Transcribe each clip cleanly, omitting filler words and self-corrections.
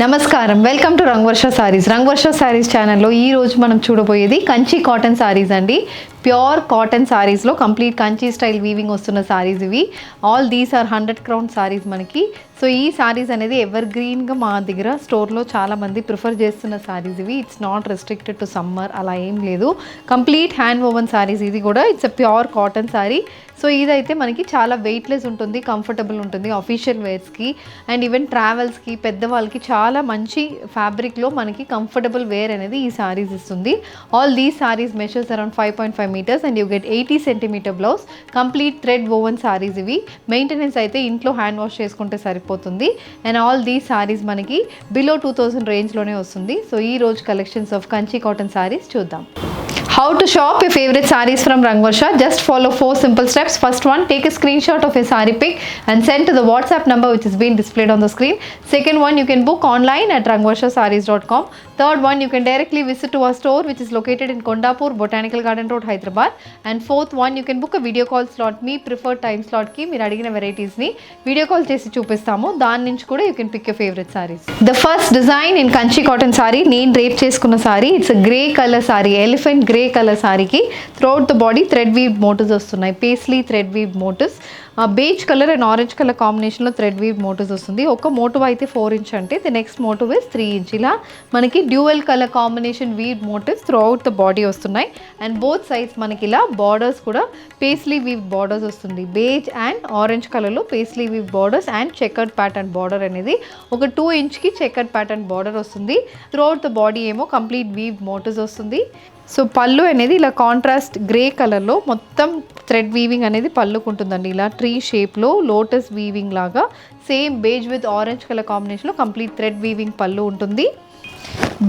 నమస్కారం, welcome to Rangavarsha saris ఛానల్లో ఈ రోజు మనం చూడబోయేది కంచి కాటన్ సారీస్ అండి. ప్యూర్ కాటన్ సారీస్లో కంప్లీట్ కంచి స్టైల్ వీవింగ్ వస్తున్న సారీస్ ఇవి. All these are 100 crown sarees మనకి. సో ఈ సారీస్ అనేది ఎవర్ గ్రీన్గా మా దగ్గర స్టోర్లో చాలామంది ప్రిఫర్ చేస్తున్న సారీస్ ఇవి. It's not restricted to summer, అలా ఏం లేదు. కంప్లీట్ హ్యాండ్ ఓవెన్ సారీస్ ఇది కూడా. It's a pure cotton sorry. So ఇదైతే మనకి చాలా వెయిట్లెస్ ఉంటుంది, కంఫర్టబుల్ ఉంటుంది ఆఫీషియల్ వేర్స్కి అండ్ ఈవెన్ ట్రావెల్స్కి, పెద్దవాళ్ళకి చాలా మంచి ఫ్యాబ్రిక్లో మనకి కంఫర్టబుల్ వేర్ అనేది ఈ సారీస్ ఇస్తుంది. All these saris measures around 5.5 meters and you get 80 centimeter blouse. Complete thread woven saris ఇవి. మెయింటెనెన్స్ అయితే ఇంట్లో హ్యాండ్ వాష్ చేసుకుంటే సరిపోతుంది. అండ్ ఆల్ దీస్ సారీస్ మనకి బిలో 2000 రేంజ్లోనే వస్తుంది. సో ఈ రోజు collections of Kanchi cotton saris చూద్దాం. How to shop your favorite sarees from Rangvarsha? Just follow 4 simple steps. First one, take a screenshot of your saree pic and send to the WhatsApp number which is being displayed on the screen. Second one, you can book online at rangvarshasarees.com. Third one, you can directly visit to our store which is located in Kondapur, Botanical Garden Road, Hyderabad. And fourth one, you can book a video call slot. Me preferred time slot ki meer adigina varieties ni video call chesi chupistamu. Dani nunchi kuda you can pick your favorite sarees. The first design in Kanchi cotton saree, neen drape cheskunna saree. It's a grey color saree, elephant grey colour సారీకి throughout the body thread weave motifs వస్తున్నాయి. Paisley thread weave motifs, beige colour and orange colour కాంబినేషన్లో thread weave motifs వస్తుంది. ఒక motif అయితే 4 inch అంటే the next motif is 3 inch. ఇలా మనకి dual colour combination weave motifs throughout the body వస్తున్నాయి. And both sides మనకి ఇలా బార్డర్స్ కూడా పేస్లీ వీవ్ బార్డర్స్ వస్తుంది. బేజ్ అండ్ ఆరెంజ్ కలర్లో paisley weave borders and chequered pattern border అనేది ఒక 2 inchకి చెకర్డ్ ప్యాటర్న్ బార్డర్ వస్తుంది. త్రూఅవుట్ ద బాడీ ఏమో కంప్లీట్ వీవ్ మోటివ్స్ వస్తుంది. సో పళ్ళు అనేది ఇలా కాంట్రాస్ట్ గ్రే కలర్లో మొత్తం థ్రెడ్ వీవింగ్ అనేది పళ్ళుకు ఉంటుందండి. ఇలా ట్రీ షేప్లో లోటస్ వీవింగ్ లాగా same beige with orange colour కాంబినేషన్లో కంప్లీట్ థ్రెడ్ వీవింగ్ పళ్ళు ఉంటుంది.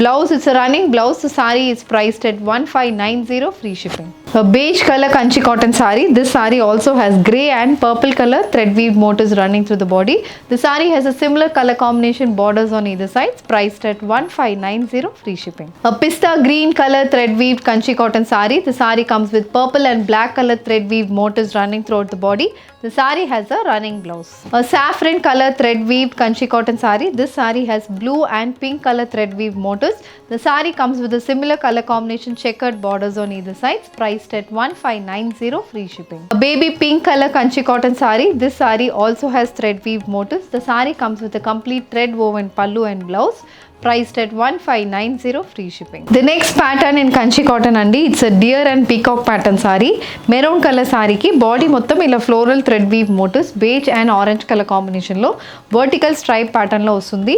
Blouse, it's running blouse. Sorry is priced at 1590 free shipping. A beige color kanchi cotton saree. This saree also has grey and purple color thread weave motifs running through the body. The saree has a similar color combination borders on either sides, priced at 1590 free shipping. A pista green color thread weave kanchi cotton saree. The saree comes with purple and black color thread weave motifs running throughout the body. The saree has a running blouse. A saffron color thread weave kanchi cotton saree. This saree has blue and pink color thread weave motifs. The saree comes with a similar color combination checkered borders on either sides, priced at 1590 free shipping. A baby pink color kanchi cotton saree. This saree also has thread weave motifs. The saree comes with a complete thread woven pallu and blouse, priced at 1590 free shipping. The next pattern in kanchi cotton andi, it's a deer and peacock pattern saree. Maroon color saree ki body mottam ila floral thread weave motifs, beige and orange color combination lo vertical stripe pattern lo vastundi.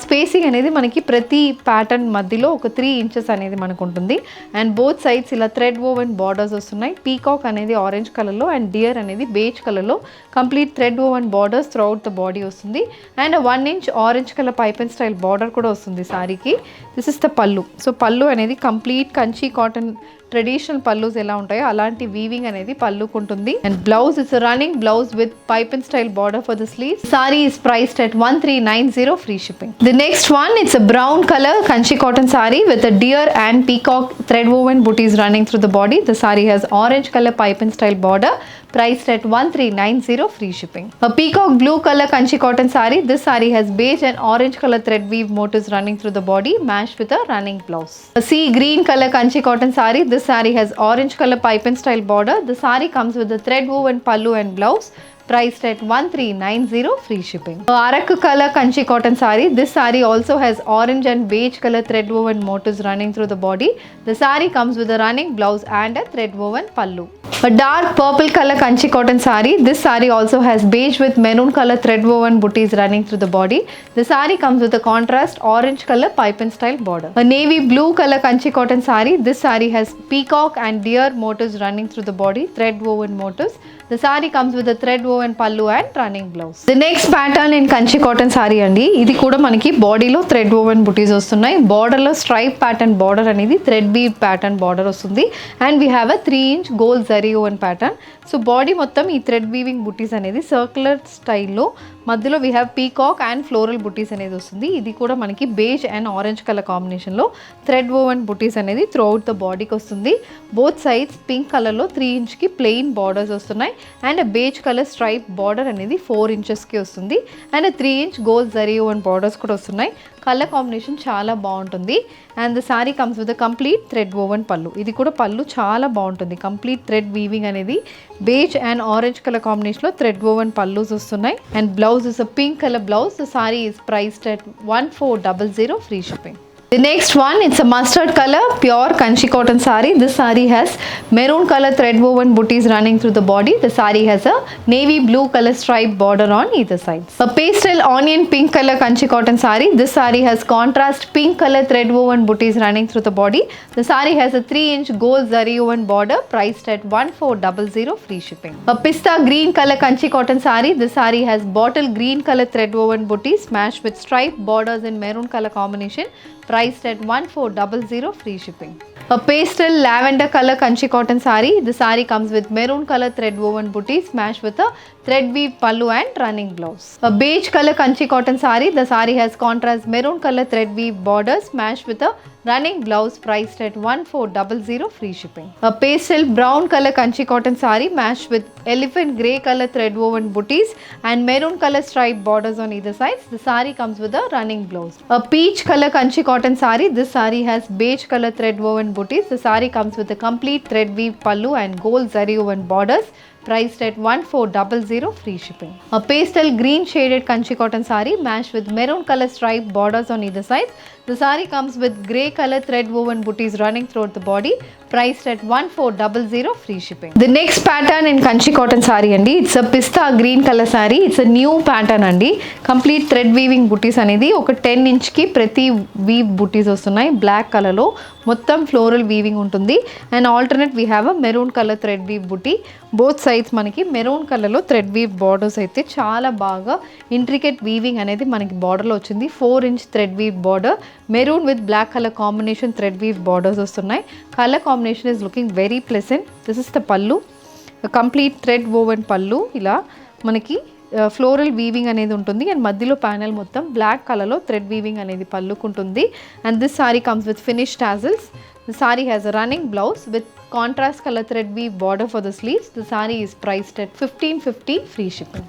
Spacing అనేది మనకి ప్రతి pattern మధ్యలో ఒక 3 inches అనేది మనకు ఉంటుంది. And both sides ఇలా thread woven borders వస్తున్నాయి. పీకాక్ అనేది ఆరెంజ్ కలర్లో అండ్ డియర్ అనేది బేజ్ కలర్లో complete thread woven borders throughout the body వస్తుంది. And 1 inch orange colour pipe and style border కూడా వస్తుంది సారీకి. This is the pallu. సో పళ్ళు అనేది complete Kanchi cotton traditional pallus ఎలా ఉంటాయో అలాంటి వీవింగ్ అనేది పళ్ళుకుంటుంది. And blouse, it's running blouse with pipe and style border for the slew. Sorry is priced at 1390 free shipping. The next one, it's a brown color kanchi cotton saree with a deer and peacock thread woven booties running through the body. The saree has orange color pipe and style border, priced at 1390 free shipping. A peacock blue color kanchi cotton saree. This saree has beige and orange color thread weave motifs running through the body, matched with a running blouse. A sea green color kanchi cotton saree. This saree has orange color pipe and style border. The saree comes with a thread woven pallu and blouse, priced at 1390 free shipping. Arak color kanchi cotton saree. This saree also has orange and beige color thread woven motifs running through the body. The saree comes with a running blouse and a thread woven pallu. A dark purple color kanchi cotton saree. This saree also has beige with maroon color thread woven booties running through the body. The saree comes with a contrast orange color pipe and style border. A navy blue color kanchi cotton saree. This saree has peacock and deer motifs running through the body, thread woven motifs. The saree comes with a thread woven pallu and running blouse. The next pattern in kanchi cotton saree andi, ఇది కూడా మనకి బాడీలో thread woven buttis వస్తున్నాయి. బార్డర్లో stripe pattern border అనేది thread weave pattern border వస్తుంది. And we have a 3 inch gold zari woven pattern. So body మొత్తం ఈ థ్రెడ్ వీవింగ్ బుటీస్ అనేది సర్క్యులర్ స్టైల్లో మధ్యలో we have peacock and floral buttis అనేది వస్తుంది. ఇది కూడా మనకి బేజ్ అండ్ ఆరెంజ్ కలర్ కాంబినేషన్లో థ్రెడ్ ఓవెన్ బుటీస్ అనేది త్రూఅవుట్ ద బాడీకి వస్తుంది. బోత్ సైడ్స్ పింక్ కలర్లో 3 inchకి ప్లెయిన్ బార్డర్స్ వస్తున్నాయి. And beige colour stripe border అనేది 4 inchesకి వస్తుంది. And 3 inch gold zari woven borders కూడా వస్తున్నాయి. కలర్ కాంబినేషన్ చాలా బాగుంటుంది. And the sari comes with complete thread woven pallu. ఇది కూడా పళ్ళు చాలా బాగుంటుంది. కంప్లీట్ థ్రెడ్ వీవింగ్ అనేది బేజ్ అండ్ ఆరెంజ్ కలర్ కాంబినేషన్లో థ్రెడ్ ఓవెన్ పళ్ళుస్ వస్తున్నాయి. And blouse is a pink colour blouse. The sorry is priced at 1400 free shipping. The next one, it's a mustard color pure kanchi cotton saree. This saree has maroon color thread woven booties running through the body. The saree has a navy blue color stripe border on either sides. A pastel onion pink color kanchi cotton saree. This saree has contrast pink color thread woven booties running through the body. The saree has a 3-inch gold zari woven border priced at 1400 free shipping. A pista green color kanchi cotton saree. This saree has bottle green color thread woven booties matched with stripe borders in maroon color combination. Priced at 1400 free shipping. A pastel lavender color kanchi cotton saree. The saree comes with maroon color thread woven booties matched with a thread weave pallu and running blouse. A beige color kanchi cotton saree. The saree has contrast maroon color thread weave borders matched with a running blouse priced at 1400 free shipping. A pastel brown color kanchi cotton saree matched with elephant grey color thread woven booties and maroon color stripe borders on either sides. The saree comes with a running blouse. A peach color kanchi cotton saree. This saree has beige color thread woven booties. The saree comes with a complete thread weave pallu and gold zari woven borders priced at 1400 free shipping. A pastel green shaded kanchi cotton saree matched with maroon color stripe borders on either side. The saree comes with grey color thread woven booties running throughout the body priced at 1400 free shipping. The next pattern in kanchi cotton saree andi, it's a pista green color saree. It's a new pattern andi. Complete thread weaving booties అనేది ఒక 10 inch కి ప్రతి weave బూటీస్ వస్తున్నాయి. Black colour లో మొత్తం floral weaving ఉంటుంది. And alternate we have a maroon colour thread weave butti. Both sides మనకి maroon కలర్లో థ్రెడ్ వీవ్ బార్డర్స్ అయితే చాలా బాగా ఇంట్రికేట్ వీవింగ్ అనేది మనకి బార్డర్లో వచ్చింది. 4 inch thread weave border, maroon with black colour combination thread weave borders వస్తున్నాయి. Colour combination is looking very pleasant. This is the pallu, complete thread woven pallu. ఇలా మనకి ఫ్లోరల్ వీవింగ్ అనేది ఉంటుంది. అండ్ మధ్యలో ప్యానెల్ మొత్తం బ్లాక్ కలర్లో థ్రెడ్ వీవింగ్ అనేది పల్లుకుంటుంది. And this saree comes with finish tassels. The saree has a running blouse with contrast color thread weave border for the sleeves. The saree is priced at 1550 free shipping.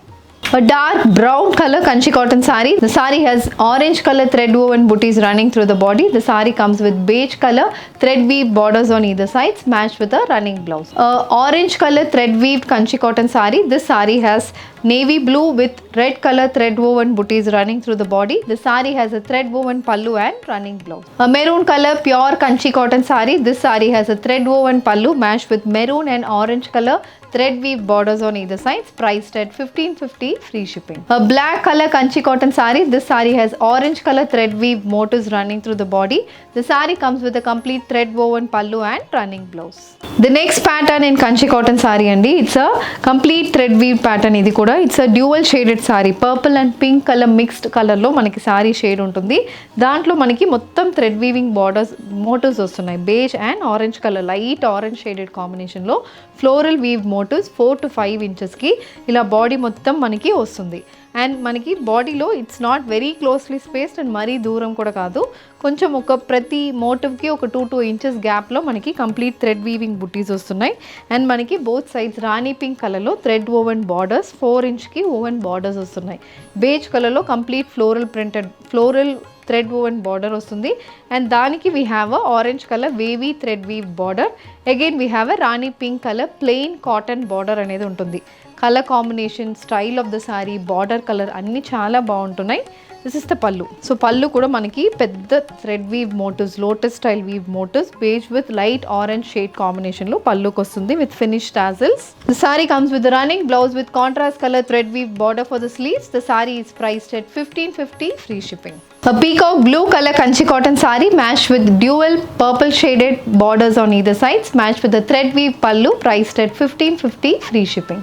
A dark brown color kanchi cotton saree. The saree has orange color thread woven booties running through the body. The saree comes with beige color thread weave borders on either sides matched with a running blouse. A orange color thread weaved kanchi cotton saree. This saree has navy blue with red color thread woven booties running through the body. The saree has a thread woven pallu and running blouse. A maroon color pure kanchi cotton saree. This saree has a thread woven pallu matched with maroon and orange color thread weave borders on either sides priced at 1550 free shipping. A black color kanchi cotton saree. This saree has orange color thread weave motifs running through the body. The saree comes with a complete thread woven pallu and running blouse. The next pattern in kanchi cotton saree andi, it's a complete thread weave pattern. Idi kuda it's a dual shaded saree. Purple and pink color mixed color lo manaki saree shade ఉంటుంది. దాంట్లో మనకి మొత్తం thread weaving borders motifs వస్తున్నాయి. Beige and orange colour, light orange shaded కాంబినేషన్లో floral weave motifs 4 to 5 ఇంచెస్కి ఇలా body మొత్తం మనకి వస్తుంది. అండ్ మనకి బాడీలో it's not very closely spaced and మరీ దూరం కూడా కాదు. కొంచెం ఒక ప్రతి మోటివ్కి ఒక 2 ఇంచెస్ గ్యాప్లో మనకి కంప్లీట్ థ్రెడ్ వీవింగ్ బుటీస్ వస్తున్నాయి. అండ్ మనకి బోత్ సైడ్స్ రాణి పింక్ కలర్లో థ్రెడ్ ఓవెన్ బార్డర్స్ 4 ఇంచ్కి ఓవెన్ బార్డర్స్ వస్తున్నాయి. బేజ్ కలర్లో complete floral thread woven border వస్తుంది. అండ్ దానికి we have a orange colour wavy thread weave border. Again we have a rani pink colour plain cotton border అనేది ఉంటుంది. Colour combination, style of the saree, border colour అన్నీ చాలా బాగుంటున్నాయి. This is the pallu. సో పల్లు కూడా మనకి పెద్ద thread weave motifs, lotus style weave motifs, beige with light orange shade కాంబినేషన్లో పల్లుకి వస్తుంది with finish tassels. The sari comes with running blouse with contrast colour thread weave border for the sleeves. The sorry is priced at 1550 free shipping. A peacock blue color kanchi cotton saree matched with dual purple shaded borders on either sides matched with the thread weave pallu priced at 1550 free shipping.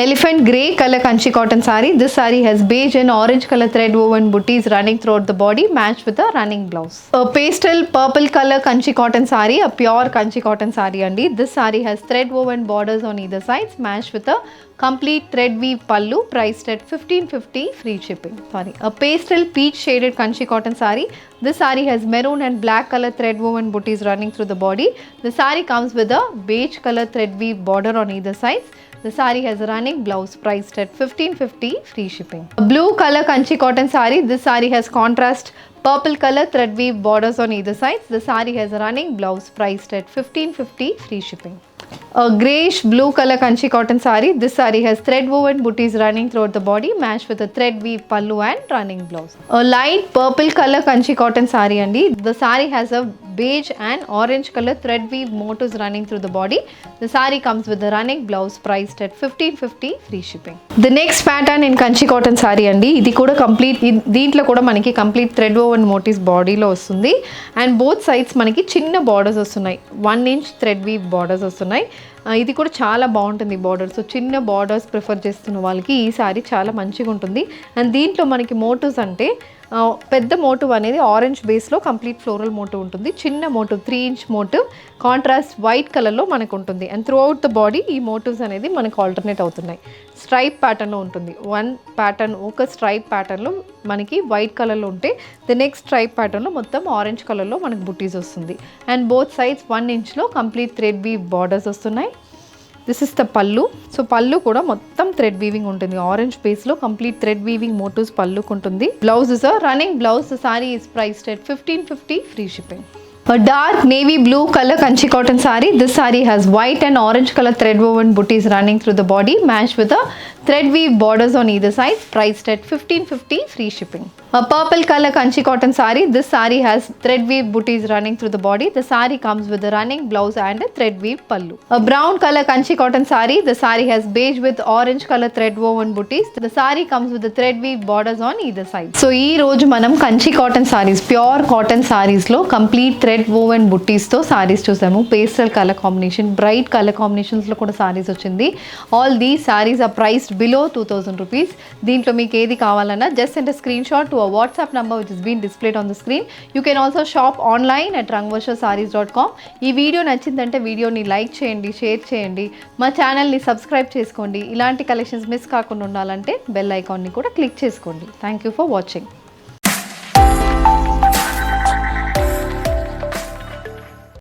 Elephant grey color kanchi cotton saree. This saree has beige and orange color thread woven booties running throughout the body matched with a running blouse. A pastel purple color kanchi cotton saree, a pure kanchi cotton saree andi. This saree has thread woven borders on either sides matched with a complete thread weave pallu priced at 1550 free shipping. A pastel peach shaded kanchi cotton saree. This saree has maroon and black color thread woven booties running through the body. The saree comes with a beige color thread weave border on either side. The saree has a running blouse priced at 1550, free shipping. A blue color Kanchi cotton saree. This saree has contrast purple color thread weave borders on either side. The saree has a running blouse priced at 1550, free shipping. A greyish blue color Kanchi cotton saree. This saree has thread woven booties running throughout the body, matched with a thread weave pallu and running blouse. A light purple color Kanchi cotton saree andi. The saree has a beige and orange color thread weave motifs running through the body. The saree comes with a running blouse priced at 1550, free shipping. The next pattern in Kanchi cotton saree andi. Idi kuda complete దీంట్లో కూడా మనకి complete thread oven motifs బాడీలో వస్తుంది and both sides మనకి చిన్న borders వస్తున్నాయి 1 inch thread weave borders వస్తున్నాయి. ఇది కూడా చాలా బాగుంటుంది బార్డర్. సో చిన్న బార్డర్స్ ప్రిఫర్ చేస్తున్న వాళ్ళకి ఈ సారీ చాలా మంచిగా ఉంటుంది. అండ్ దీంట్లో మనకి మోటివ్స్ అంటే పెద్ద మోటివ్ అనేది ఆరెంజ్ బేస్లో కంప్లీట్ ఫ్లోరల్ మోటివ్ ఉంటుంది. చిన్న motif 3 inch motif contrast white కలర్లో మనకు ఉంటుంది. And throughout the body ఈ మోటివ్స్ అనేది మనకు ఆల్టర్నేట్ అవుతున్నాయి. స్ట్రైప్ ప్యాటర్న్లో ఉంటుంది. వన్ ప్యాటర్న్ ఒక స్ట్రైప్ ప్యాటర్న్లో మనకి వైట్ కలర్లో ఉంటే ద నెక్స్ట్ స్ట్రైప్ ప్యాటర్న్లో మొత్తం ఆరెంజ్ కలర్లో మనకు బుటీస్ వస్తుంది. అండ్ బోత్ సైడ్స్ 1 ఇంచ్లో కంప్లీట్ థ్రెడ్ వీవ్ బార్డర్స్ వస్తున్నాయి. This is the pallu. సో పళ్ళు కూడా మొత్తం థ్రెడ్ వీవింగ్ ఉంటుంది. ఆరెంజ్ బేస్లో కంప్లీట్ థ్రెడ్ వీవింగ్ మోటివ్స్ పళ్ళుకు ఉంటుంది. Blouse is a running blouse. The sorry is priced at 1550, free shipping. A dark navy blue color Kanchi cotton saree. This saree has white and orange color thread woven booties running through the body, matched with a thread weave borders on either side, priced at 1550, free shipping. A purple color Kanchi cotton saree. This saree has thread weave booties running through the body. The saree comes with a running blouse and a thread weave pallu. A brown color Kanchi cotton saree. The saree has beige with orange color thread woven booties. The saree comes with the thread weave borders on either side. So ee roju manam Kanchi cotton sarees, pure cotton sarees lo complete thread woven బుట్టీస్తో సారీస్ చూసాము. Pastel colour combination, bright colour కాంబినేషన్స్లో కూడా సారీస్ వచ్చింది. All the sarees are priced below 2000 rupees. దీంట్లో మీకు ఏది కావాలన్నా just send a screenshot to a WhatsApp number which is been displayed on the screen. You can also shop online at rangvarshasarees.com. ఈ video నచ్చిందంటే వీడియోని లైక్ చేయండి, share చేయండి, మా ఛానల్ని సబ్స్క్రైబ్ చేసుకోండి. ఇలాంటి కలెక్షన్స్ మిస్ కాకుండా ఉండాలంటే బెల్ ఐకాన్ని కూడా క్లిక్ చేసుకోండి. Thank you for watching.